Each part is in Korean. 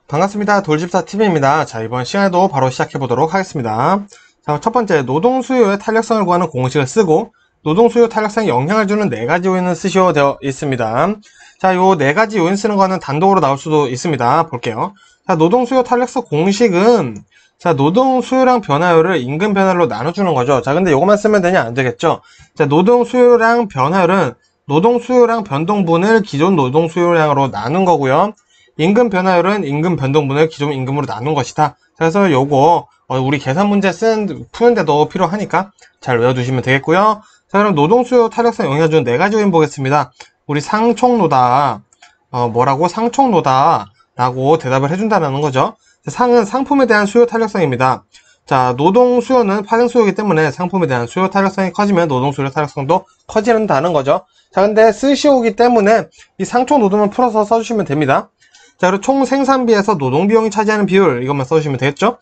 반갑습니다. 돌집사TV입니다. 자, 이번 시간에도 바로 시작해보도록 하겠습니다. 자, 첫 번째, 노동 수요의 탄력성을 구하는 공식을 쓰고, 노동 수요 탄력성에 영향을 주는 4가지 요인을 쓰시오 되어 있습니다. 자, 요 4가지 요인 쓰는 거는 단독으로 나올 수도 있습니다. 볼게요. 자, 노동 수요 탄력성 공식은, 자, 노동 수요량 변화율을 임금 변화율로 나눠주는 거죠. 자, 근데 요것만 쓰면 되냐? 안 되겠죠? 자, 노동 수요량 변화율은 노동 수요량 변동분을 기존 노동 수요량으로 나눈 거고요. 임금 변화율은 임금 변동분을 기존 임금으로 나눈 것이다. 그래서 요거 우리 계산 문제 푸는데도 필요하니까 잘 외워두시면 되겠고요. 자, 그럼 노동수요 탄력성 영향을 주는 4가지 요인 보겠습니다. 우리 상총노다 뭐라고? 상총노다 라고 대답을 해준다는 거죠. 상은 상품에 대한 수요 탄력성입니다. 자, 노동 수요는 파생 수요이기 때문에 상품에 대한 수요 탄력성이 커지면 노동 수요 탄력성도 커진다는 거죠. 자, 근데 쓰시오기 때문에 이 상총 노동만 풀어서 써주시면 됩니다. 자, 그리고 총 생산비에서 노동 비용이 차지하는 비율, 이것만 써주시면 되겠죠?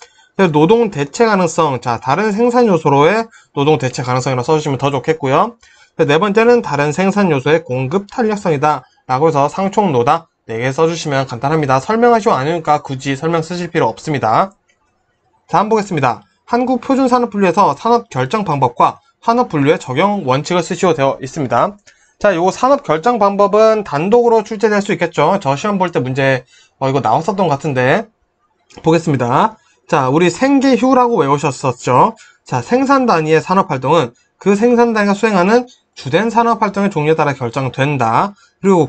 노동 대체 가능성, 자, 다른 생산 요소로의 노동 대체 가능성이라고 써주시면 더 좋겠고요. 네 번째는 다른 생산 요소의 공급 탄력성이다 라고 해서 상총노다 4개 써주시면 간단합니다. 설명하시오 아니니까 굳이 설명 쓰실 필요 없습니다. 다음 보겠습니다. 한국표준산업분류에서 산업 결정 방법과 산업 분류의 적용 원칙을 쓰시오 되어 있습니다. 자, 요거 산업 결정 방법은 단독으로 출제될 수 있겠죠. 저 시험 볼 때 문제 이거 나왔었던 것 같은데 보겠습니다. 자, 우리 생계휴라고 외우셨었죠. 자, 생산 단위의 산업 활동은 그 생산 단위가 수행하는 주된 산업 활동의 종류에 따라 결정된다. 그리고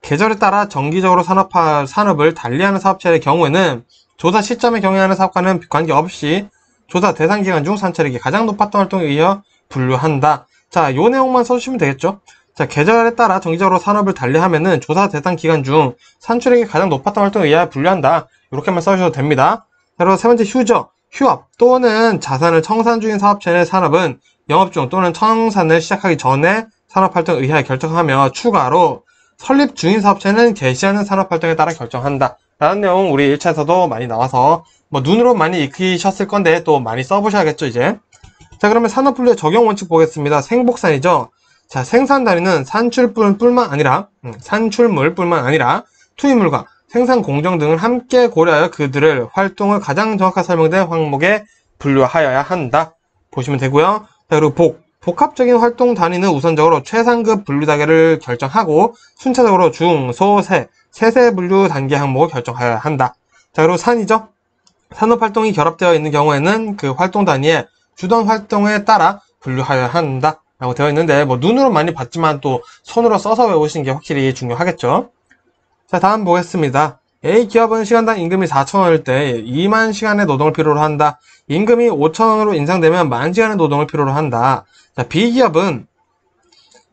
계절에 따라 정기적으로 산업을 달리하는 사업체의 경우에는 조사 시점에 경영하는 사업과는 관계없이 조사 대상 기간 중 산출액이 가장 높았던 활동에 의해 분류한다. 자, 요 내용만 써주시면 되겠죠. 자, 계절에 따라 정기적으로 산업을 달리하면은 조사 대상 기간 중 산출액이 가장 높았던 활동에 의해 분류한다. 이렇게만 써주셔도 됩니다. 그리고 세 번째 휴죠. 휴업 또는 자산을 청산 중인 사업체의 산업은 영업 중 또는 청산을 시작하기 전에 산업 활동에 의해 결정하며 추가로 설립 중인 사업체는 개시하는 산업 활동에 따라 결정한다. 라는 내용 우리 1차에서도 많이 나와서 눈으로 많이 익히셨을 건데 또 많이 써보셔야겠죠, 이제. 자, 그러면 산업분류의 적용 원칙 보겠습니다. 생복산이죠. 자, 생산 단위는 산출물뿐만 아니라 투입물과 생산 공정 등을 함께 고려하여 그들의 활동을 가장 정확하게 설명된 항목에 분류하여야 한다. 보시면 되고요. 자, 그리고 복합적인 활동 단위는 우선적으로 최상급 분류 단계를 결정하고 순차적으로 중, 소, 세세 분류 단계 항목을 결정하여야 한다. 자, 그리고 산이죠. 산업 활동이 결합되어 있는 경우에는 그 활동 단위의 주던 활동에 따라 분류하여야 한다. 라고 되어 있는데, 눈으로 많이 봤지만 또 손으로 써서 외우시는 게 확실히 중요하겠죠. 자, 다음 보겠습니다. A기업은 시간당 임금이 4,000원일 때 2만 시간의 노동을 필요로 한다. 임금이 5,000원으로 인상되면 10,000시간의 노동을 필요로 한다. 자, B기업은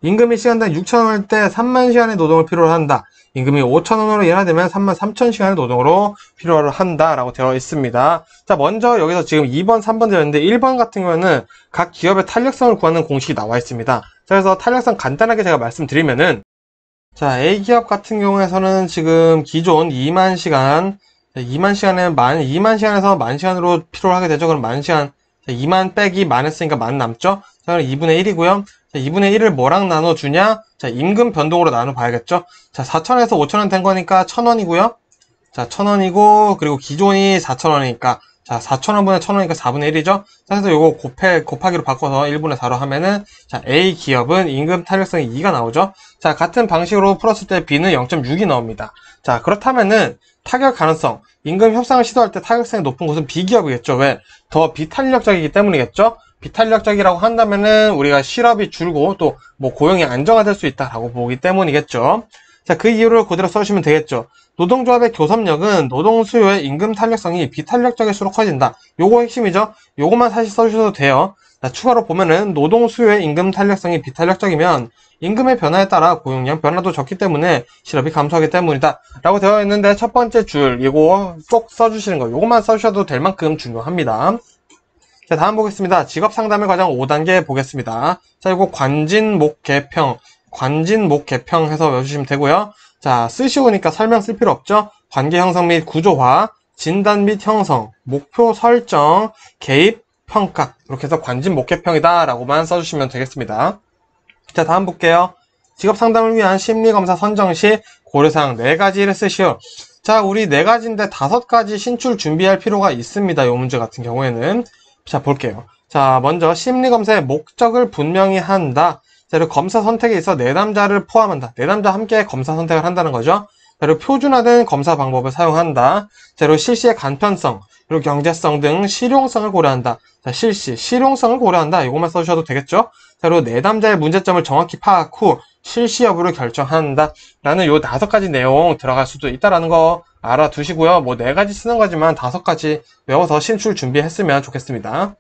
임금이 시간당 6,000원일 때 3만 시간의 노동을 필요로 한다. 임금이 5,000원으로 인하되면 33,000시간의 노동으로 필요로 한다라고 되어 있습니다. 자, 먼저 여기서 지금 2번, 3번 되어 있는데 1번 같은 경우에는 각 기업의 탄력성을 구하는 공식이 나와 있습니다. 자, 그래서 탄력성 간단하게 제가 말씀드리면은 자, A기업 같은 경우에서는 지금 기존 2만 시간에서 10,000시간으로 필요로 하게 되죠. 그럼 10,000시간, 2만 빼기 만 했으니까 만 남죠? 자, 그럼 2분의 1이고요. 자, 2분의 1을 뭐랑 나눠주냐? 자, 임금 변동으로 나눠봐야겠죠? 자, 4,000원에서 5,000원 된 거니까 1,000원이고요. 자, 1,000원이고, 그리고 기존이 4,000원이니까, 자, 4,000원분의 1,000원이니까 4분의 1이죠? 자, 그래서 요거 곱하기로 바꿔서 1분의 4로 하면은, 자, A 기업은 임금 탄력성이 2가 나오죠? 자, 같은 방식으로 풀었을 때 B는 0.6이 나옵니다. 자, 그렇다면은, 타격 가능성, 임금 협상을 시도할 때 타격성이 높은 곳은 B기업이겠죠? 왜? 더 비탄력적이기 때문이겠죠? 비탄력적이라고 한다면은 우리가 실업이 줄고 또 고용이 안정화될 수 있다라고 보기 때문이겠죠. 자, 그 이유를 그대로 써주시면 되겠죠. 노동조합의 교섭력은 노동 수요의 임금 탄력성이 비탄력적일수록 커진다. 요거 핵심이죠. 요거만 사실 써주셔도 돼요. 자, 추가로 보면은 노동 수요의 임금 탄력성이 비탄력적이면 임금의 변화에 따라 고용량 변화도 적기 때문에 실업이 감소하기 때문이다 라고 되어 있는데 첫 번째 줄 이거 꼭 써주시는 거 요것만 써주셔도 될 만큼 중요합니다. 자, 다음 보겠습니다. 직업상담의 과정 5단계 보겠습니다. 자, 이거 관진목 개평 해서 외워주시면 되고요. 자, 쓰시오니까 설명 쓸 필요 없죠? 관계 형성 및 구조화, 진단 및 형성, 목표 설정, 개입, 평가 이렇게 해서 관진목 개평이다 라고만 써주시면 되겠습니다. 자, 다음 볼게요. 직업상담을 위한 심리검사 선정 시 고려사항 4가지를 쓰시오. 자, 우리 4가지인데 5가지 신출 준비할 필요가 있습니다. 이 문제 같은 경우에는. 자, 볼게요. 자, 먼저 심리검사의 목적을 분명히 한다. 자, 그리고 검사 선택에 있어 내담자를 포함한다. 내담자 함께 검사 선택을 한다는 거죠. 자, 그리고 표준화된 검사 방법을 사용한다. 자, 그리고 실시의 간편성, 그리고 경제성 등 실용성을 고려한다. 자, 실용성을 고려한다. 이것만 써주셔도 되겠죠? 자, 그리고 내담자의 문제점을 정확히 파악 후 실시 여부를 결정한다. 라는 요 5가지 내용 들어갈 수도 있다라는 거 알아두시고요. 뭐 4가지 쓰는 거지만 5가지 외워서 신출 준비했으면 좋겠습니다.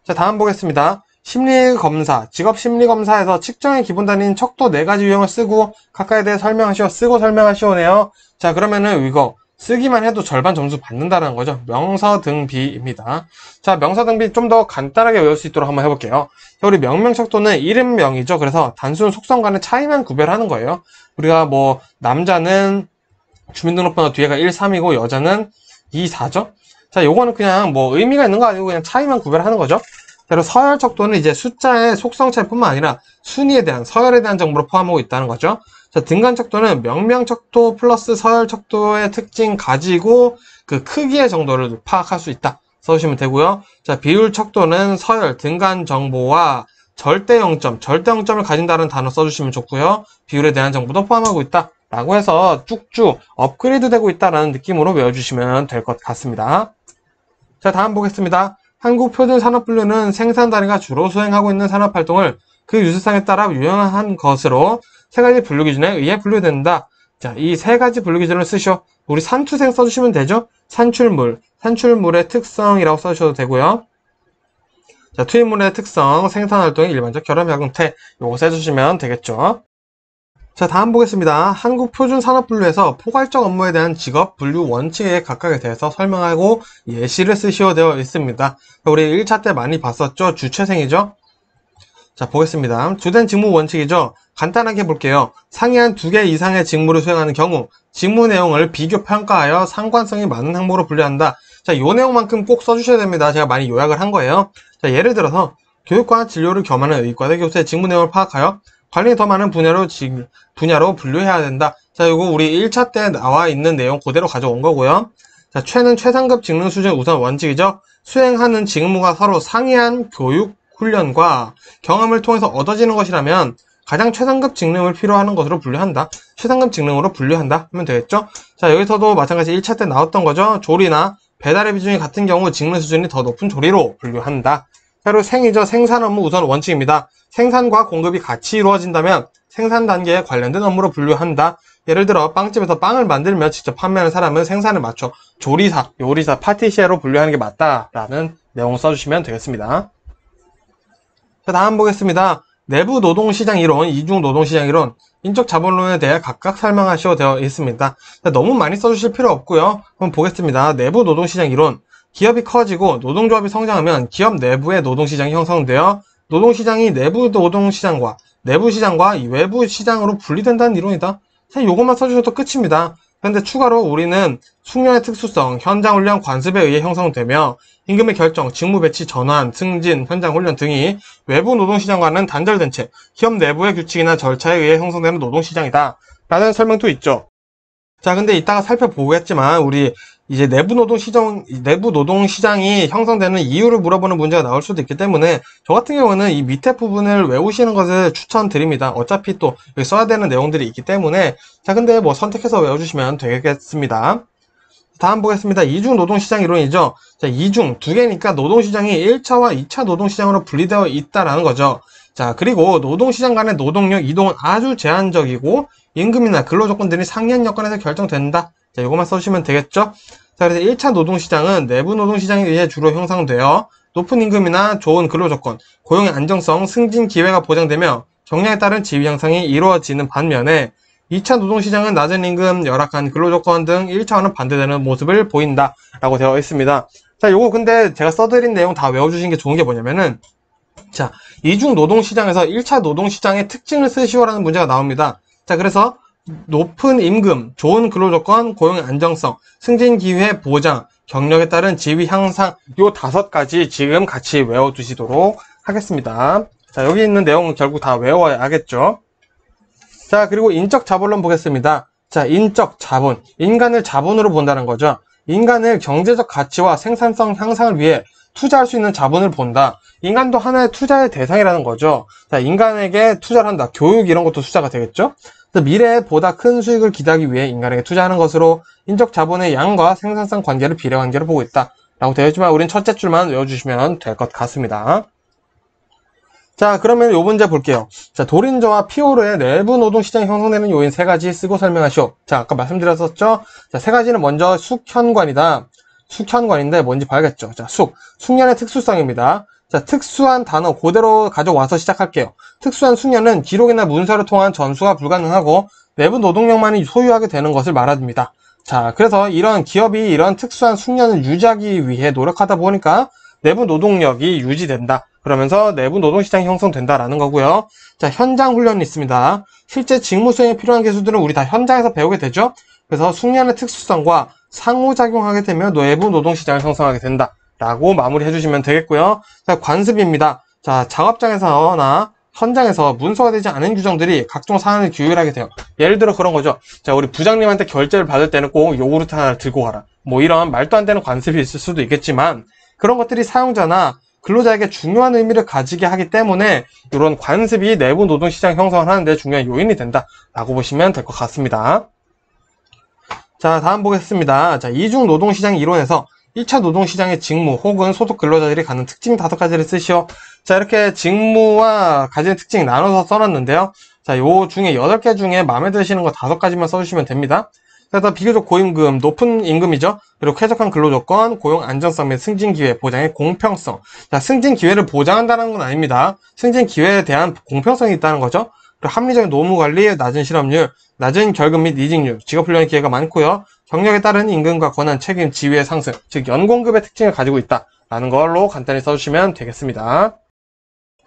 자, 다음 보겠습니다. 심리검사, 직업심리검사에서 측정의 기본 단위인 척도 4가지 유형을 쓰고 각각에 대해 쓰고 설명하시오네요. 자, 그러면은 이거 쓰기만 해도 절반 점수 받는다는 거죠. 명서등비입니다. 자, 명서등비 좀 더 간단하게 외울 수 있도록 한번 해볼게요. 자, 우리 명명척도는 이름명이죠. 그래서 단순 속성 간의 차이만 구별하는 거예요. 우리가 뭐 남자는 주민등록번호 뒤에가 1, 3이고 여자는 2, 4죠. 자, 요거는 그냥 뭐 의미가 있는 거 아니고 그냥 차이만 구별하는 거죠. 그리고 서열척도는 이제 숫자의 속성 차이뿐만 아니라 순위에 대한, 서열에 대한 정보를 포함하고 있다는 거죠. 자, 등간척도는 명명척도 플러스 서열척도의 특징 가지고 그 크기의 정도를 파악할 수 있다. 써주시면 되고요. 자, 비율척도는 서열, 등간 정보와 절대 0점, 절대 0점을 가진다는 단어 써주시면 좋고요. 비율에 대한 정보도 포함하고 있다. 라고 해서 쭉쭉 업그레이드 되고 있다라는 느낌으로 외워주시면 될 것 같습니다. 자, 다음 보겠습니다. 한국표준산업분류는 생산 단위가 주로 수행하고 있는 산업활동을 그 유사성에 따라 유형한 것으로 3가지 분류 기준에 의해 분류된다. 자, 이 3가지 분류 기준을 쓰시오. 우리 산투생 써주시면 되죠? 산출물의 특성이라고 써주셔도 되고요. 자, 투입물의 특성, 생산활동의 일반적 결함 형태, 요거 써주시면 되겠죠. 자, 다음 보겠습니다. 한국표준산업분류에서 포괄적 업무에 대한 직업 분류 원칙의 각각에 대해서 설명하고 예시를 쓰시오 되어 있습니다. 우리 1차 때 많이 봤었죠? 주최생이죠? 자, 보겠습니다. 주된 직무 원칙이죠? 간단하게 볼게요. 상위 한 2개 이상의 직무를 수행하는 경우 직무 내용을 비교 평가하여 상관성이 많은 항목으로 분류한다. 자, 이 내용만큼 꼭 써주셔야 됩니다. 제가 많이 요약을 한 거예요. 자, 예를 들어서 교육과 진료를 겸하는 의과대 교수의 직무 내용을 파악하여 관련이 더 많은 분야로 분류해야 된다. 자, 이거 우리 1차 때 나와 있는 내용 그대로 가져온 거고요. 자, 최는 최상급 직능 수준 우선 원칙이죠. 수행하는 직무가 서로 상이한 교육, 훈련과 경험을 통해서 얻어지는 것이라면 가장 최상급 직능을 필요하는 것으로 분류한다. 최상급 직능으로 분류한다 하면 되겠죠. 자, 여기서도 마찬가지 1차 때 나왔던 거죠. 조리나 배달의 비중이 같은 경우 직능 수준이 더 높은 조리로 분류한다. 그리고 생이죠. 생산 업무 우선 원칙입니다. 생산과 공급이 같이 이루어진다면 생산 단계에 관련된 업무로 분류한다. 예를 들어 빵집에서 빵을 만들며 직접 판매하는 사람은 생산을 맞춰 조리사, 요리사, 파티시에로 분류하는 게 맞다라는 내용을 써주시면 되겠습니다. 자, 다음 보겠습니다. 내부 노동시장 이론, 이중 노동시장 이론, 인적 자본론에 대해 각각 설명하시오 되어 있습니다. 자, 너무 많이 써주실 필요 없고요. 한번 보겠습니다. 내부 노동시장 이론. 기업이 커지고 노동조합이 성장하면 기업 내부의 노동시장이 형성되어 노동시장이 내부 노동시장과 내부시장과 외부 시장으로 분리된다는 이론이다. 사실 이것만 써주셔도 끝입니다. 그런데 추가로 우리는 숙련의 특수성, 현장훈련 관습에 의해 형성되며 임금의 결정, 직무 배치 전환, 승진, 현장훈련 등이 외부 노동시장과는 단절된 채 기업 내부의 규칙이나 절차에 의해 형성되는 노동시장이다. 라는 설명도 있죠. 자, 근데 이따가 살펴보겠지만 우리 이제 내부 노동시장이 형성되는 이유를 물어보는 문제가 나올 수도 있기 때문에 저 같은 경우는 이 밑에 부분을 외우시는 것을 추천드립니다. 어차피 또 여기 써야 되는 내용들이 있기 때문에. 자, 근데 뭐 선택해서 외워주시면 되겠습니다. 다음 보겠습니다. 이중 노동시장 이론이죠. 자, 이중 2개니까 노동시장이 1차와 2차 노동시장으로 분리되어 있다라는 거죠. 자, 그리고 노동시장 간의 노동력 이동은 아주 제한적이고 임금이나 근로조건들이 상이한 여건에서 결정된다. 자, 이것만 써주시면 되겠죠? 자, 그래서 1차 노동시장은 내부 노동시장에 의해 주로 형성되어 높은 임금이나 좋은 근로조건, 고용의 안정성, 승진 기회가 보장되며 경량에 따른 지위 향상이 이루어지는 반면에 2차 노동시장은 낮은 임금, 열악한 근로조건 등 1차와는 반대되는 모습을 보인다. 라고 되어 있습니다. 자, 요거 근데 제가 써드린 내용 다 외워주신 게 좋은 게 뭐냐면은 자, 이중 노동시장에서 1차 노동시장의 특징을 쓰시오라는 문제가 나옵니다. 자, 그래서 높은 임금, 좋은 근로조건, 고용의 안정성, 승진 기회 보장, 경력에 따른 지위 향상 요 5가지 지금 같이 외워두시도록 하겠습니다. 자, 여기 있는 내용은 결국 다 외워야겠죠. 자, 그리고 인적 자본론 보겠습니다. 자, 자, 인적 자본. 인간을 자본으로 본다는 거죠. 인간을 경제적 가치와 생산성 향상을 위해 투자할 수 있는 자본을 본다. 인간도 하나의 투자의 대상이라는 거죠. 자, 인간에게 투자를 한다. 교육 이런 것도 투자가 되겠죠. 미래에 보다 큰 수익을 기대하기 위해 인간에게 투자하는 것으로 인적 자본의 양과 생산성 관계를 비례관계로 보고 있다. 라고 되어 있지만 우린 첫째 줄만 외워주시면 될 것 같습니다. 자, 그러면 요 문제 볼게요. 자, 도린저와 피오르의 내부 노동시장이 형성되는 요인 세 가지 쓰고 설명하시오. 자, 아까 말씀드렸었죠? 자, 세 가지는 먼저 숙현관이다. 숙현관인데 뭔지 봐야겠죠. 자, 숙련의 특수성입니다. 자, 특수한 단어 그대로 가져와서 시작할게요. 특수한 숙련은 기록이나 문서를 통한 전수가 불가능하고 내부 노동력만이 소유하게 되는 것을 말합니다. 자, 그래서 이런 기업이 이런 특수한 숙련을 유지하기 위해 노력하다 보니까 내부 노동력이 유지된다. 그러면서 내부 노동시장이 형성된다라는 거고요. 자, 현장 훈련이 있습니다. 실제 직무 수행에 필요한 기술들은 우리 다 현장에서 배우게 되죠. 그래서 숙련의 특수성과 상호작용하게 되면 내부 노동시장을 형성하게 된다. 라고 마무리해 주시면 되겠고요. 자, 관습입니다. 자, 작업장에서나 현장에서 문서가 되지 않은 규정들이 각종 사안을 규율하게 돼요. 예를 들어 그런 거죠. 자, 우리 부장님한테 결제를 받을 때는 꼭 요구르트 하나를 들고 가라. 뭐 이런 말도 안 되는 관습이 있을 수도 있겠지만 그런 것들이 사용자나 근로자에게 중요한 의미를 가지게 하기 때문에 이런 관습이 내부 노동시장 형성을 하는데 중요한 요인이 된다라고 보시면 될 것 같습니다. 자, 다음 보겠습니다. 자, 이중 노동시장 이론에서 1차 노동시장의 직무 혹은 소득 근로자들이 갖는 특징 5가지를 쓰시오. 자, 이렇게 직무와 가지는 특징 나눠서 써놨는데요. 자, 요 중에 8개 중에 마음에 드시는 거 5가지만 써주시면 됩니다. 그래서 비교적 고임금, 높은 임금이죠. 그리고 쾌적한 근로조건, 고용 안정성 및 승진 기회, 보장의 공평성. 자, 승진 기회를 보장한다는 건 아닙니다. 승진 기회에 대한 공평성이 있다는 거죠. 그리고 합리적인 노무 관리, 낮은 실업률, 낮은 결금 및 이직률, 직업훈련의 기회가 많고요. 경력에 따른 임금과 권한, 책임, 지위의 상승, 즉 연공급의 특징을 가지고 있다라는 걸로 간단히 써주시면 되겠습니다.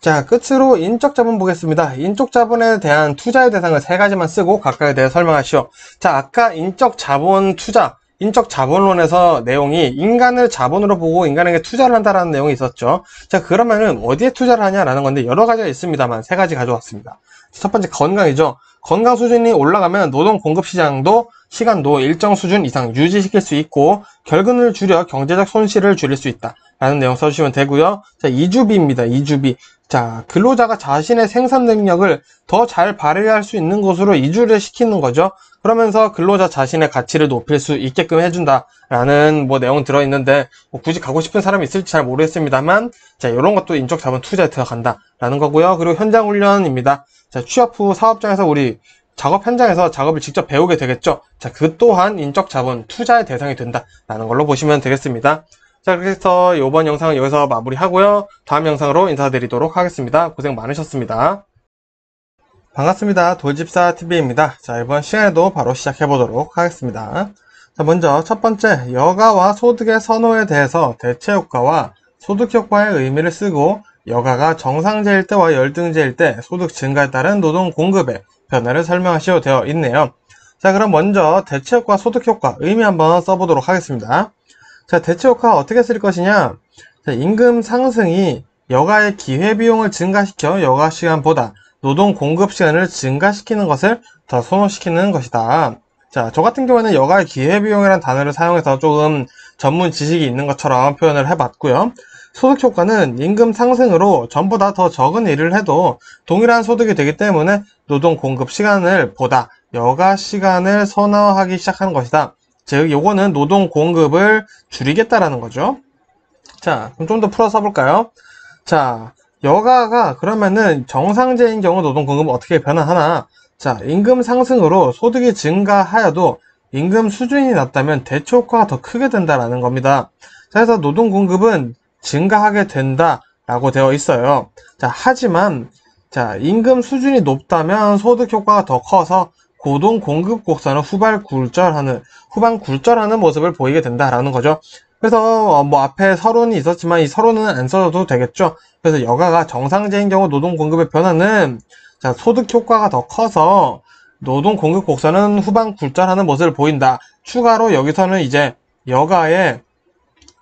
자, 끝으로 인적 자본 보겠습니다. 인적 자본에 대한 투자의 대상을 3가지만 쓰고 각각에 대해 설명하시오. 자, 아까 인적 자본 투자, 인적 자본론에서 내용이 인간을 자본으로 보고 인간에게 투자를 한다라는 내용이 있었죠. 자, 그러면은 어디에 투자를 하냐라는 건데 여러 가지가 있습니다만 3가지 가져왔습니다. 첫 번째 건강이죠. 건강 수준이 올라가면 노동 공급 시장도 시간도 일정 수준 이상 유지시킬 수 있고 결근을 줄여 경제적 손실을 줄일 수 있다 라는 내용 써주시면 되고요. 자, 이주비입니다. 이주비. 자, 근로자가 자신의 생산 능력을 더 잘 발휘할 수 있는 곳으로 이주를 시키는 거죠. 그러면서 근로자 자신의 가치를 높일 수 있게끔 해준다라는 내용 들어있는데 굳이 가고 싶은 사람이 있을지 잘 모르겠습니다만 자, 이런 것도 인적 자본 투자에 들어간다라는 거고요. 그리고 현장 훈련입니다. 자, 취업 후 사업장에서 우리 작업 현장에서 작업을 직접 배우게 되겠죠. 자, 그 또한 인적 자본 투자의 대상이 된다라는 걸로 보시면 되겠습니다. 자, 그렇게 해서 이번 영상은 여기서 마무리하고요. 다음 영상으로 인사드리도록 하겠습니다. 고생 많으셨습니다. 반갑습니다. 돌집사TV입니다. 자, 이번 시간에도 바로 시작해보도록 하겠습니다. 자, 먼저 첫 번째, 여가와 소득의 선호에 대해서 대체효과와 소득효과의 의미를 쓰고 여가가 정상제일 때와 열등제일 때 소득 증가에 따른 노동 공급의 변화를 설명하시오 되어 있네요. 자, 그럼 먼저 대체효과, 소득효과 의미 한번 써보도록 하겠습니다. 자, 대체효과가 어떻게 쓸 것이냐? 자, 임금 상승이 여가의 기회비용을 증가시켜 여가 시간보다 노동 공급 시간을 증가시키는 것을 더 선호시키는 것이다. 자, 저 같은 경우에는 여가의 기회비용이라는 단어를 사용해서 조금 전문 지식이 있는 것처럼 표현을 해봤고요. 소득효과는 임금 상승으로 전보다 더 적은 일을 해도 동일한 소득이 되기 때문에 노동 공급 시간을 보다 여가 시간을 선호하기 시작하는 것이다. 즉, 요거는 노동 공급을 줄이겠다라는 거죠. 자, 그럼 좀 더 풀어 써볼까요? 자, 여가가 그러면은 정상제인 경우 노동 공급은 어떻게 변화하나? 자, 임금 상승으로 소득이 증가하여도 임금 수준이 낮다면 대체효과가 더 크게 된다라는 겁니다. 자, 그래서 노동 공급은 증가하게 된다라고 되어 있어요. 자, 하지만 자, 임금 수준이 높다면 소득 효과가 더 커서 고동 공급 곡선은 후반 굴절하는 모습을 보이게 된다라는 거죠. 그래서 앞에 서론이 있었지만 이 서론은 안 써도 되겠죠. 그래서 여가가 정상제인 경우 노동 공급의 변화는 자, 소득 효과가 더 커서 노동 공급 곡선은 후반 굴절하는 모습을 보인다. 추가로 여기서는 이제 여가의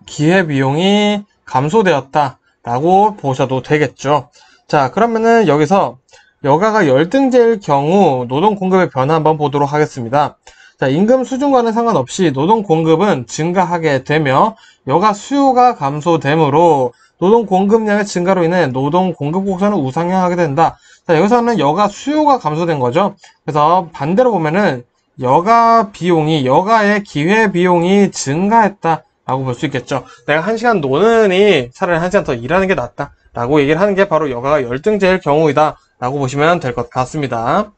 기회비용이 감소되었다라고 보셔도 되겠죠. 자, 그러면은 여기서 여가가 열등제일 경우 노동 공급의 변화 한번 보도록 하겠습니다. 자, 임금 수준과는 상관없이 노동 공급은 증가하게 되며 여가 수요가 감소되므로 노동 공급량의 증가로 인해 노동 공급 곡선은 우상향하게 된다. 자, 여기서는 여가 수요가 감소된 거죠. 그래서 반대로 보면은 여가의 기회 비용이 증가했다 라고 볼 수 있겠죠. 내가 1시간 노느니 차라리 1시간 더 일하는 게 낫다 라고 얘기를 하는 게 바로 여가가 열등제일 경우이다 라고 보시면 될 것 같습니다.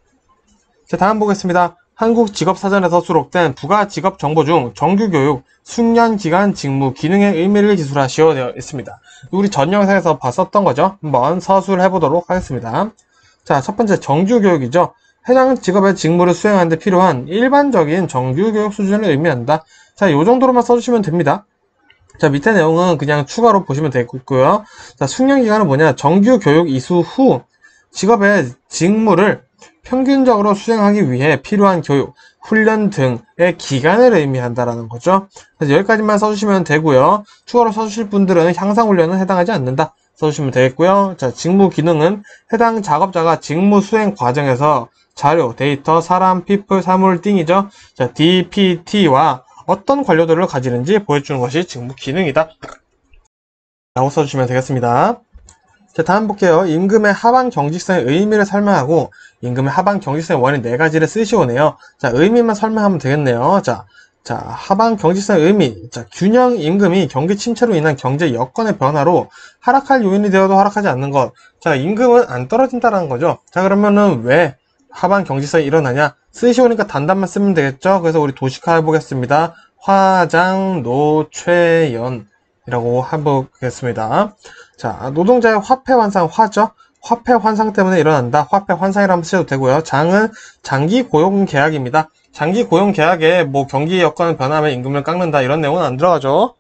자, 다음 보겠습니다. 한국직업사전에서 수록된 부가직업정보 중 정규교육, 숙련기간 직무, 기능의 의미를 기술하시오 되어 있습니다. 우리 전 영상에서 봤었던 거죠. 한번 서술해 보도록 하겠습니다. 자, 첫 번째 정규교육이죠. 해당 직업의 직무를 수행하는 데 필요한 일반적인 정규교육 수준을 의미한다. 자, 요 정도로만 써주시면 됩니다. 자, 밑에 내용은 그냥 추가로 보시면 되겠고요. 자, 숙련기간은 뭐냐? 정규교육 이수 후 직업의 직무를 평균적으로 수행하기 위해 필요한 교육, 훈련 등의 기간을 의미한다라는 거죠. 그래서 여기까지만 써주시면 되고요. 추가로 써주실 분들은 향상훈련은 해당하지 않는다. 써주시면 되겠고요. 자, 직무 기능은 해당 작업자가 직무 수행 과정에서 자료, 데이터, 사람, 피플, 사물 등이죠. 자, DPT와 어떤 관료들을 가지는지 보여주는 것이 직무 기능이다. 라고 써주시면 되겠습니다. 자, 다음 볼게요. 임금의 하방 경직성의 의미를 설명하고 임금의 하방 경직성의 원인 4가지를 쓰시오네요. 자, 의미만 설명하면 되겠네요. 자, 하방 경직성의 의미. 자, 균형 임금이 경기 침체로 인한 경제 여건의 변화로 하락할 요인이 되어도 하락하지 않는 것. 자, 임금은 안 떨어진다는 거죠. 자, 그러면은 왜 하방 경직성이 일어나냐? 쓰시오니까 단단만 쓰면 되겠죠. 그래서 우리 도식화 해보겠습니다. 화장, 노, 최연 이라고 해보겠습니다. 자, 노동자의 화폐 환상, 화죠. 화폐 환상 때문에 일어난다. 화폐 환상이라고 쓰셔도 되고요. 장은 장기 고용 계약입니다. 장기 고용 계약에 뭐 경기 여건을 변하면 임금을 깎는다 이런 내용은 안 들어가죠.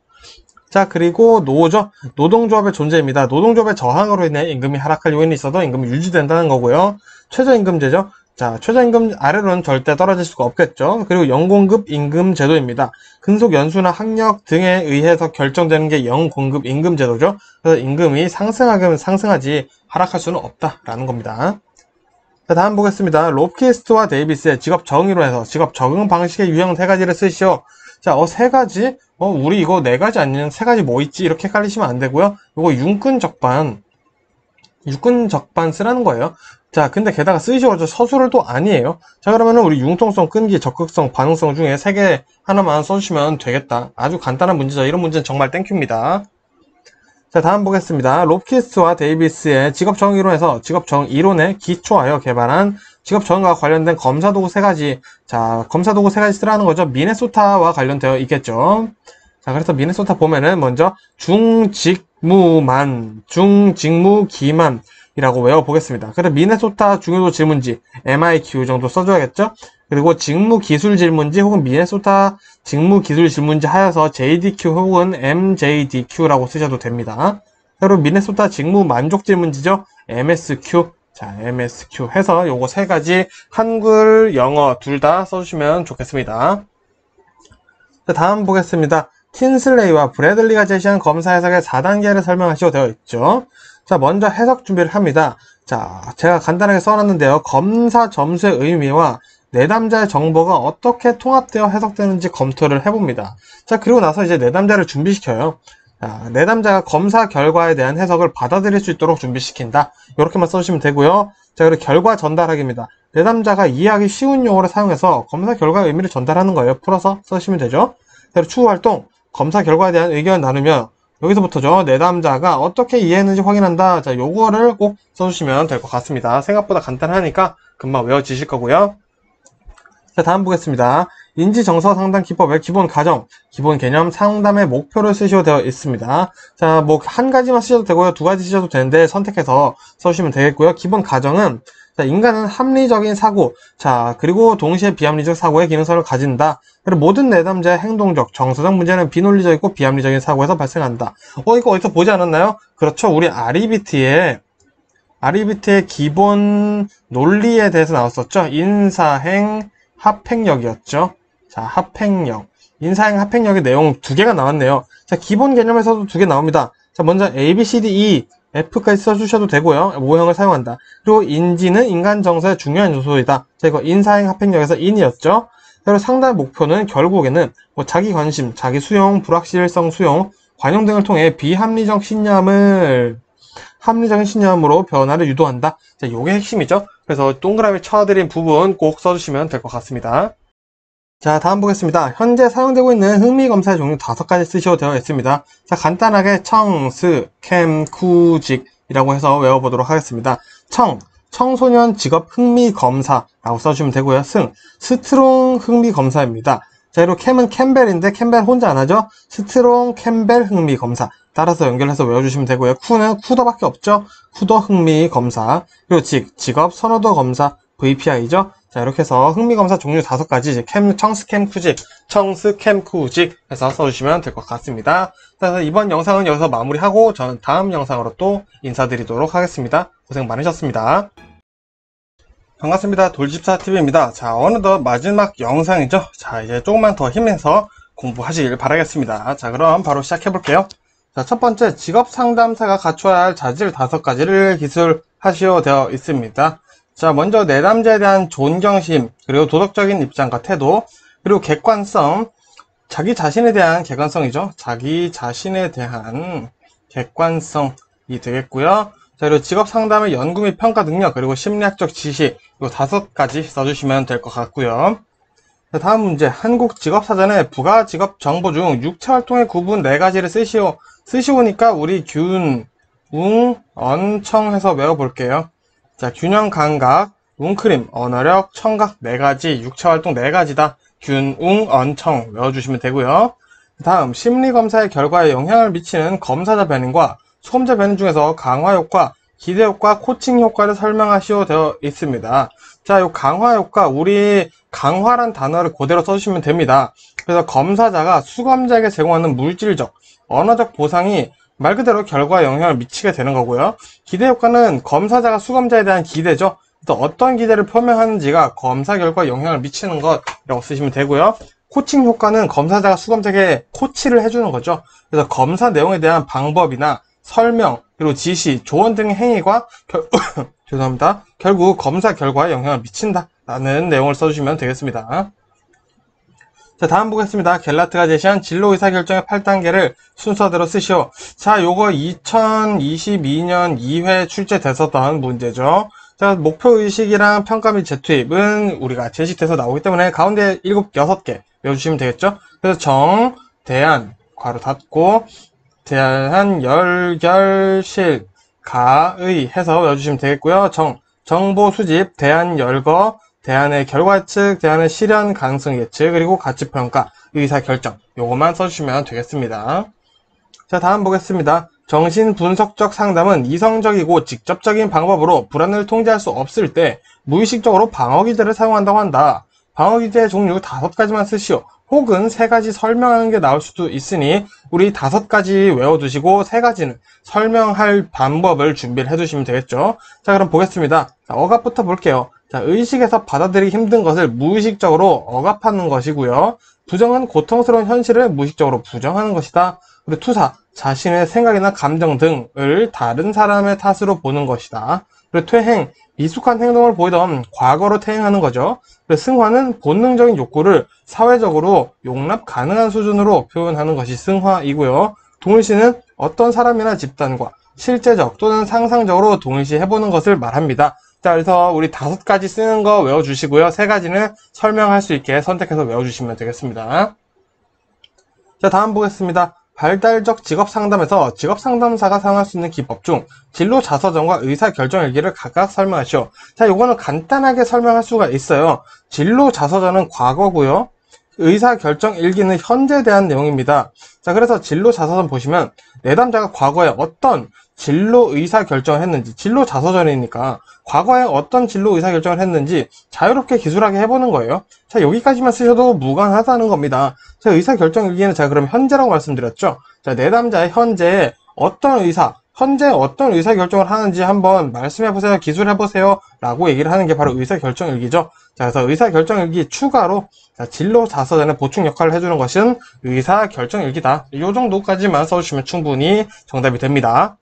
자, 그리고 노죠. 노동조합의 존재입니다. 노동조합의 저항으로 인해 임금이 하락할 요인이 있어도 임금이 유지된다는 거고요. 최저임금제죠. 자, 최저임금 아래로는 절대 떨어질 수가 없겠죠. 그리고 연공급 임금 제도입니다. 근속 연수나 학력 등에 의해서 결정되는 게 연공급 임금 제도죠. 그래서 임금이 상승하면 상승하지 하락할 수는 없다라는 겁니다. 자, 다음 보겠습니다. 롭키스트와 데이비스의 직업 정의론에서 직업 적응 방식의 유형 3가지를 쓰시오. 자, 3가지? 우리 이거 4가지 아니면 3가지 뭐 있지? 이렇게 헷갈리시면 안 되고요. 이거 육근 적반 쓰라는 거예요. 자, 근데 게다가 쓰시오죠. 서술을 또 아니에요. 자, 그러면은 우리 융통성, 끈기, 적극성, 반응성 중에 3개 하나만 써주시면 되겠다. 아주 간단한 문제죠. 이런 문제는 정말 땡큐입니다. 자, 다음 보겠습니다. 롭키스트와 데이비스의 직업정의론에서 직업정의론에 기초하여 개발한 직업정의과 관련된 검사도구 3가지. 자, 검사도구 3가지 쓰라는 거죠. 미네소타와 관련되어 있겠죠. 자, 그래서 미네소타 보면은 먼저 중직무기만 이라고 외워보겠습니다. 그래서 미네소타 중요도 질문지 MIQ 정도 써줘야겠죠. 그리고 직무기술 질문지 혹은 미네소타 직무기술 질문지 하여서 JDQ 혹은 MJDQ라고 쓰셔도 됩니다. 그리고 미네소타 직무 만족 질문지죠. MSQ. 자, MSQ 해서 요거 3가지 한글, 영어 둘 다 써주시면 좋겠습니다. 자, 다음 보겠습니다. 틴슬레이와 브래들리가 제시한 검사 해석의 4단계를 설명하시오 되어 있죠. 자, 먼저 해석 준비를 합니다. 자, 제가 간단하게 써놨는데요. 검사 점수의 의미와 내담자의 정보가 어떻게 통합되어 해석되는지 검토를 해봅니다. 자, 그리고 나서 이제 내담자를 준비시켜요. 자, 내담자가 검사 결과에 대한 해석을 받아들일 수 있도록 준비시킨다. 이렇게만 써주시면 되고요. 자, 그리고 결과 전달하기입니다. 내담자가 이해하기 쉬운 용어를 사용해서 검사 결과의 의미를 전달하는 거예요. 풀어서 써주시면 되죠. 그리고 추후 활동, 검사 결과에 대한 의견을 나누며 여기서부터죠. 내담자가 어떻게 이해했는지 확인한다. 자, 요거를 꼭 써주시면 될 것 같습니다. 생각보다 간단하니까 금방 외워지실 거고요. 자, 다음 보겠습니다. 인지정서 상담 기법의 기본 가정, 기본 개념, 상담의 목표를 쓰셔도 되어 있습니다. 자, 뭐 한 가지만 쓰셔도 되고요. 2가지 쓰셔도 되는데 선택해서 써주시면 되겠고요. 기본 가정은 자, 인간은 합리적인 사고, 자, 그리고 동시에 비합리적 사고의 기능성을 가진다. 그리고 모든 내담자의 행동적, 정서적 문제는 비논리적이고 비합리적인 사고에서 발생한다. 이거 어디서 보지 않았나요? 그렇죠. 우리 아리비트의 기본 논리에 대해서 나왔었죠. 인사행, 합행력이었죠. 자, 합행력. 인사행, 합행력의 내용 2개가 나왔네요. 자, 기본 개념에서도 2개 나옵니다. 자, 먼저 A, B, C, D, E, F까지 써주셔도 되고요. 모형을 사용한다. 그리고 인지는 인간 정서의 중요한 요소이다. 자, 이거 인사행 합행력에서 인이었죠. 그리고 상담의 목표는 결국에는 뭐 자기 관심, 자기 수용, 불확실성 수용, 관용 등을 통해 비합리적 신념을 합리적인 신념으로 변화를 유도한다. 자, 요게 핵심이죠. 그래서 동그라미 쳐드린 부분 꼭 써주시면 될 것 같습니다. 자, 다음 보겠습니다. 현재 사용되고 있는 흥미검사의 종류 5가지 쓰시오 되어 있습니다. 자, 간단하게 청, 스, 캠, 쿠, 직이라고 해서 외워보도록 하겠습니다. 청소년 직업 흥미검사라고 써주시면 되고요. 스트롱 흥미검사입니다. 자, 그리고 캠은 캠벨인데 캠벨 혼자 안 하죠? 스트롱 캠벨 흥미검사. 따라서 연결해서 외워주시면 되고요. 쿠는 쿠더밖에 없죠? 쿠더 흥미검사. 그리고 직업 선호도 검사, VPI죠? 자, 이렇게 해서 흥미검사 종류 5가지, 이제 청스, 캠, 쿠직, 청스, 캠, 쿠직 해서 써주시면 될 것 같습니다. 그래서 이번 영상은 여기서 마무리하고 저는 다음 영상으로 또 인사드리도록 하겠습니다. 고생 많으셨습니다. 반갑습니다. 돌집사TV입니다. 자, 어느덧 마지막 영상이죠. 자, 이제 조금만 더 힘내서 공부하시길 바라겠습니다. 자, 그럼 바로 시작해볼게요. 자, 첫 번째, 직업상담사가 갖춰야 할 자질 5가지를 기술하시오 되어 있습니다. 자, 먼저 내담자에 대한 존경심, 그리고 도덕적인 입장과 태도, 그리고 객관성, 자기 자신에 대한 객관성이죠. 자기 자신에 대한 객관성이 되겠고요. 자, 그리고 직업상담의 연구 및 평가 능력, 그리고 심리학적 지식, 이 5가지 써주시면 될 것 같고요. 자, 다음 문제. 한국 직업사전에 부가 직업 정보 중 육체활동의 구분 4가지를 쓰시오니까 우리 균, 웅, 언청 해서 외워볼게요. 자, 균형 감각, 웅크림, 언어력, 청각 4가지, 육체활동 4가지다. 균, 웅, 언청 외워주시면 되고요. 다음, 심리검사의 결과에 영향을 미치는 검사자 변인과 수검자 변인 중에서 강화효과, 기대효과, 코칭효과를 설명하시오 되어 있습니다. 자, 요 강화효과, 우리 강화란 단어를 그대로 써주시면 됩니다. 그래서 검사자가 수검자에게 제공하는 물질적, 언어적 보상이 말 그대로 결과에 영향을 미치게 되는 거고요. 기대효과는 검사자가 수검자에 대한 기대죠. 또 어떤 기대를 표명하는지가 검사 결과에 영향을 미치는 것이라고 쓰시면 되고요. 코칭 효과는 검사자가 수검자에게 코치를 해주는 거죠. 그래서 검사 내용에 대한 방법이나 설명, 그리고 지시, 조언 등의 행위가 죄송합니다. 결국 검사 결과에 영향을 미친다라는 내용을 써주시면 되겠습니다. 자, 다음 보겠습니다. 갤라트가 제시한 진로 의사결정의 8단계를 순서대로 쓰시오. 자, 요거 2022년 2회 출제됐었던 문제죠. 자, 목표의식이랑 평가 및 재투입은 우리가 제시돼서 나오기 때문에 가운데 6개 외워주시면 되겠죠. 그래서 정, 대안, 괄호 닫고, 대안, 열결실, 가의 해서 외워주시면 되겠고요. 정보 수집, 대안 열거, 대안의 결과 예측, 대안의 실현 가능성 예측, 그리고 가치평가, 의사결정 요것만 써주시면 되겠습니다. 자, 다음 보겠습니다. 정신분석적 상담은 이성적이고 직접적인 방법으로 불안을 통제할 수 없을 때 무의식적으로 방어기제를 사용한다고 한다. 방어기제의 종류 5가지만 쓰시오. 혹은 3가지 설명하는 게 나올 수도 있으니 우리 5가지 외워두시고 3가지는 설명할 방법을 준비를 해두시면 되겠죠. 자, 그럼 보겠습니다. 자, 억압부터 볼게요. 자, 의식에서 받아들이기 힘든 것을 무의식적으로 억압하는 것이고요. 부정은 고통스러운 현실을 무의식적으로 부정하는 것이다. 그리고 투사, 자신의 생각이나 감정 등을 다른 사람의 탓으로 보는 것이다. 그리고 퇴행, 미숙한 행동을 보이던 과거로 퇴행하는 거죠. 그리고 승화는 본능적인 욕구를 사회적으로 용납 가능한 수준으로 표현하는 것이 승화이고요. 동일시는 어떤 사람이나 집단과 실제적 또는 상상적으로 동일시해보는 것을 말합니다. 자, 그래서 우리 5가지 쓰는 거 외워주시고요. 3가지는 설명할 수 있게 선택해서 외워주시면 되겠습니다. 자, 다음 보겠습니다. 발달적 직업상담에서 직업상담사가 사용할 수 있는 기법 중 진로 자서전과 의사결정일기를 각각 설명하시오. 자, 요거는 간단하게 설명할 수가 있어요. 진로 자서전은 과거고요. 의사결정일기는 현재에 대한 내용입니다. 자, 그래서 진로 자서전 보시면 내담자가 과거에 어떤 진로 의사결정을 했는지, 진로 자서전이니까 과거에 어떤 진로 의사결정을 했는지 자유롭게 기술하게 해보는 거예요. 자, 여기까지만 쓰셔도 무관하다는 겁니다. 자, 의사결정일기는 제가 그럼 현재라고 말씀드렸죠. 자, 내담자의 현재에 현재 어떤 의사결정을 하는지 한번 말씀해보세요, 기술해보세요 라고 얘기를 하는 게 바로 의사결정일기죠. 자, 그래서 의사결정일기 추가로 진로 자서전의 보충 역할을 해주는 것은 의사결정일기다. 이 정도까지만 써주시면 충분히 정답이 됩니다.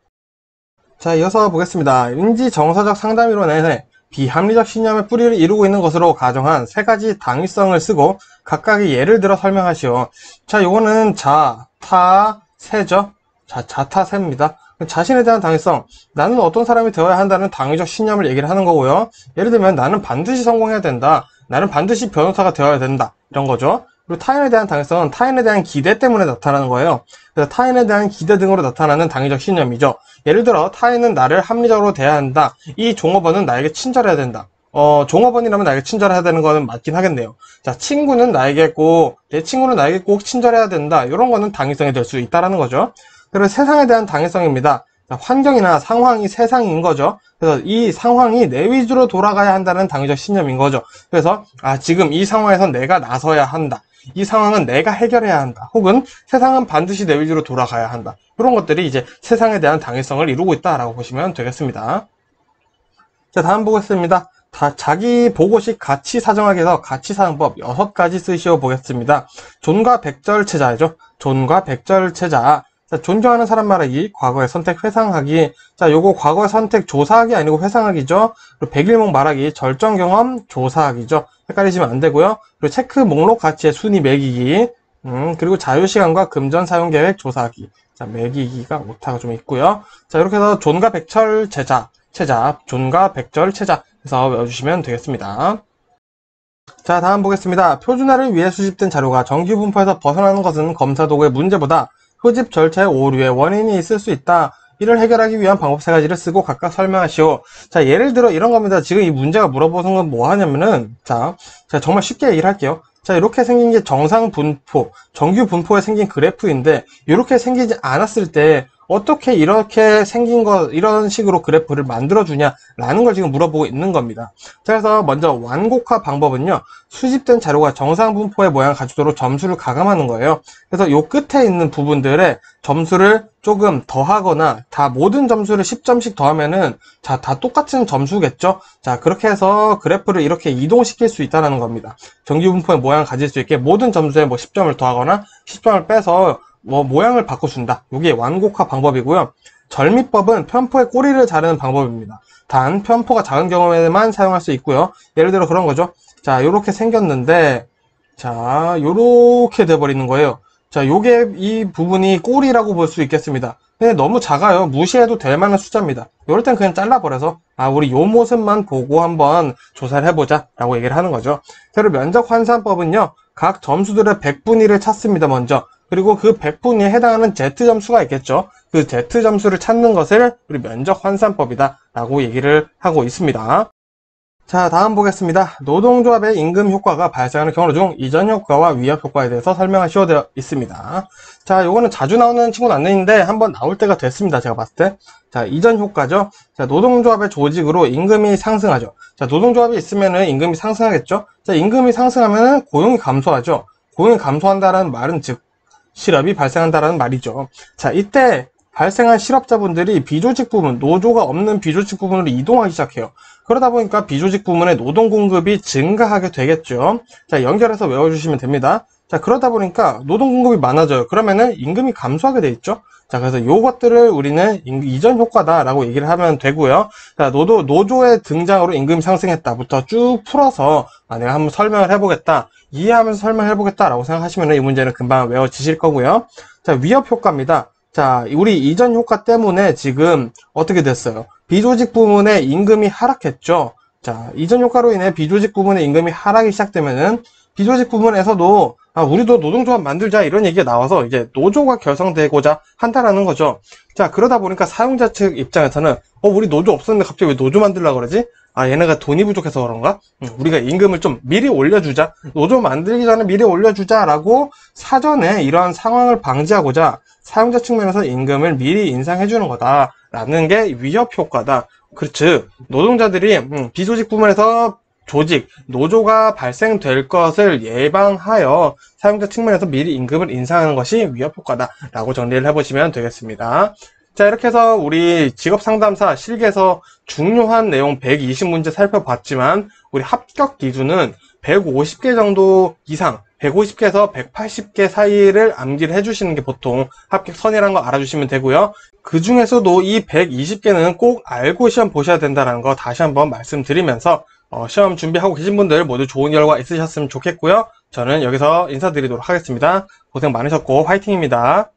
자, 이어서 보겠습니다. 인지정서적 상담이론의 비합리적 신념의 뿌리를 이루고 있는 것으로 가정한 세 가지 당위성을 쓰고 각각의 예를 들어 설명하시오. 자, 요거는 자, 타, 세죠. 자, 자타세입니다. 자신에 대한 당위성, 나는 어떤 사람이 되어야 한다는 당위적 신념을 얘기를 하는 거고요. 예를 들면 나는 반드시 성공해야 된다. 나는 반드시 변호사가 되어야 된다. 이런 거죠. 그리고 타인에 대한 당위성은 타인에 대한 기대 때문에 나타나는 거예요. 그래서 타인에 대한 기대 등으로 나타나는 당위적 신념이죠. 예를 들어 타인은 나를 합리적으로 대해야 한다. 이 종업원은 나에게 친절해야 된다. 종업원이라면 나에게 친절해야 되는 거는 맞긴 하겠네요. 자, 내 친구는 나에게 꼭 친절해야 된다. 이런 거는 당위성이 될 수 있다라는 거죠. 그리고 세상에 대한 당위성입니다. 자, 환경이나 상황이 세상인 거죠. 그래서 이 상황이 내 위주로 돌아가야 한다는 당위적 신념인 거죠. 그래서 지금 이 상황에서 내가 나서야 한다. 이 상황은 내가 해결해야 한다. 혹은 세상은 반드시 내 위주로 돌아가야 한다. 그런 것들이 이제 세상에 대한 당위성을 이루고 있다라고 보시면 되겠습니다. 자, 다음 보겠습니다. 자기 보고식 가치 사정학에서 가치 사용법 6가지 쓰시어 보겠습니다. 존과 백절체자죠. 존과 백절체자. 자, 존경하는 사람 말하기, 과거의 선택 회상하기. 자, 요거 과거의 선택 조사하기 아니고 회상하기죠. 그리고 백일목 말하기, 절정 경험 조사하기죠. 헷갈리시면 안 되고요. 그리고 체크 목록 가치의 순위 매기기. 그리고 자유시간과 금전 사용 계획 조사하기. 자, 매기기가 오타가 좀 있고요. 자, 이렇게 해서 존과 백절체자, 존과 백절체자 해서 외워주시면 되겠습니다. 자, 다음 보겠습니다. 표준화를 위해 수집된 자료가 정규 분포에서 벗어나는 것은 검사 도구의 문제보다 소집 절차의 오류의 원인이 있을 수 있다. 이를 해결하기 위한 방법 3가지를 쓰고 각각 설명하시오. 자, 예를 들어 이런 겁니다. 지금 이 문제가 물어보는 건 뭐 하냐면은, 자, 정말 쉽게 얘기를 할게요. 자, 이렇게 생긴 게 정상 분포, 정규 분포에 생긴 그래프인데, 이렇게 생기지 않았을 때, 어떻게 이렇게 생긴 이런 식으로 그래프를 만들어주냐라는 걸 지금 물어보고 있는 겁니다. 자, 그래서 먼저 완곡화 방법은요, 수집된 자료가 정상 분포의 모양을 가지도록 점수를 가감하는 거예요. 그래서 요 끝에 있는 부분들에 점수를 조금 더하거나 모든 점수를 10점씩 더하면은 다 똑같은 점수겠죠. 자, 그렇게 해서 그래프를 이렇게 이동시킬 수 있다는 겁니다. 정규 분포의 모양을 가질 수 있게 모든 점수에 10점을 더하거나 10점을 빼서 모양을 바꿔준다. 이게 완곡화 방법이고요. 절미법은 편포의 꼬리를 자르는 방법입니다. 단 편포가 작은 경우에만 사용할 수 있고요. 예를 들어 그런 거죠. 자, 요렇게 생겼는데, 자, 요렇게 돼버리는 거예요. 자, 요게 이 부분이 꼬리라고 볼 수 있겠습니다. 근데 너무 작아요. 무시해도 될 만한 숫자입니다. 요럴 땐 그냥 잘라버려서 우리 요 모습만 보고 한번 조사를 해보자 라고 얘기를 하는 거죠. 그리고 면적 환산법은요, 각 점수들의 100분위를 찾습니다. 먼저. 그리고 그 100분위에 해당하는 Z점수가 있겠죠. 그 Z점수를 찾는 것을 우리 면적 환산법이다 라고 얘기를 하고 있습니다. 자, 다음 보겠습니다. 노동조합의 임금 효과가 발생하는 경우 중 이전 효과와 위협 효과에 대해서 설명하시오 되어 있습니다. 자, 요거는 자주 나오는 친구는 아닌데 한번 나올 때가 됐습니다. 제가 봤을 때. 자, 이전 효과죠. 자, 노동조합의 조직으로 임금이 상승하죠. 자, 노동조합이 있으면은 임금이 상승하겠죠. 자, 임금이 상승하면은 고용이 감소하죠. 고용이 감소한다라는 말은 즉 실업이 발생한다라는 말이죠. 자, 이때 발생한 실업자분들이 비조직 부문, 노조가 없는 비조직 부문으로 이동하기 시작해요. 그러다 보니까 비조직 부문의 노동 공급이 증가하게 되겠죠. 자, 연결해서 외워주시면 됩니다. 자, 그러다 보니까 노동 공급이 많아져요. 그러면은 임금이 감소하게 돼 있죠. 자, 그래서 요것들을 우리는 이전 효과다라고 얘기를 하면 되고요. 자, 노조의 등장으로 임금이 상승했다부터 쭉 풀어서 내가 한번 설명을 해보겠다. 이해하면서 설명해보겠다라고 생각하시면 이 문제는 금방 외워지실 거고요. 자, 위협 효과입니다. 자, 우리 이전 효과 때문에 지금 어떻게 됐어요? 비조직 부문의 임금이 하락했죠. 자, 이전 효과로 인해 비조직 부문의 임금이 하락이 시작되면은 비조직 부문에서도 우리도 노동조합 만들자 이런 얘기가 나와서 이제 노조가 결성되고자 한다라는 거죠. 자, 그러다 보니까 사용자 측 입장에서는 우리 노조 없었는데 갑자기 왜 노조 만들려고 그러지? 얘네가 돈이 부족해서 그런가? 우리가 임금을 좀 미리 올려주자. 노조 만들기 전에 미리 올려주자라고 사전에 이러한 상황을 방지하고자 사용자 측면에서 임금을 미리 인상해주는 거다라는 게 위협 효과다. 즉, 노동자들이 비조직 부문에서 노조가 발생될 것을 예방하여 사용자 측면에서 미리 임금을 인상하는 것이 위협 효과다라고 정리를 해보시면 되겠습니다. 자, 이렇게 해서 우리 직업상담사 실기에서 중요한 내용 120문제 살펴봤지만 우리 합격 기준은 150개 정도 이상 150개에서 180개 사이를 암기를 해주시는 게 보통 합격선이라는 거 알아주시면 되고요. 그 중에서도 이 120개는 꼭 알고 시험 보셔야 된다는 거 다시 한번 말씀드리면서 시험 준비하고 계신 분들 모두 좋은 결과 있으셨으면 좋겠고요. 저는 여기서 인사드리도록 하겠습니다. 고생 많으셨고 화이팅입니다.